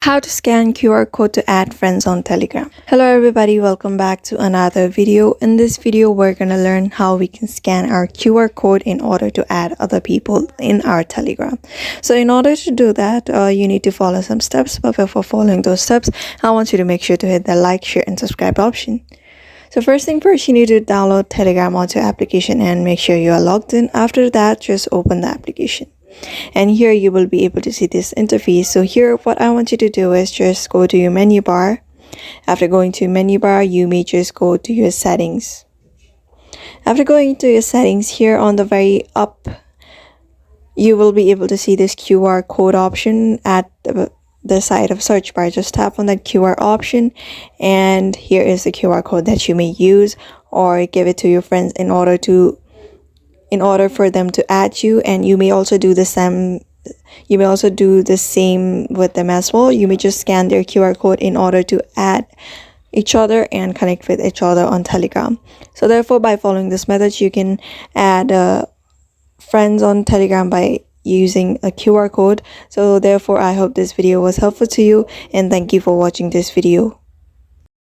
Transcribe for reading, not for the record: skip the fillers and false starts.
How to scan QR code to add friends on Telegram. Hello everybody, welcome back to another video. In this video, we're gonna learn how we can scan our QR code in order to add other people in our Telegram. So in order to do that, you need to follow some steps. But before following those steps, I want you to make sure to hit the like, share, and subscribe option. So first thing first, you need to download Telegram onto your application and make sure you are logged in. After that, just open the application. And here you will be able to see this interface. So here what I want you to do is just go to your menu bar. After going to menu bar, you may just go to your settings. After going to your settings, here on the very up, you will be able to see this QR code option at the side of search bar. Just tap on that QR option, and here is the QR code that you may use or give it to your friends in order for them to add you. And you may also do the same with them as well. You may just scan their QR code in order to add each other and connect with each other on Telegram. So therefore, by following this method, you can add friends on Telegram by using a QR code. So therefore, I hope this video was helpful to you, and thank you for watching this video.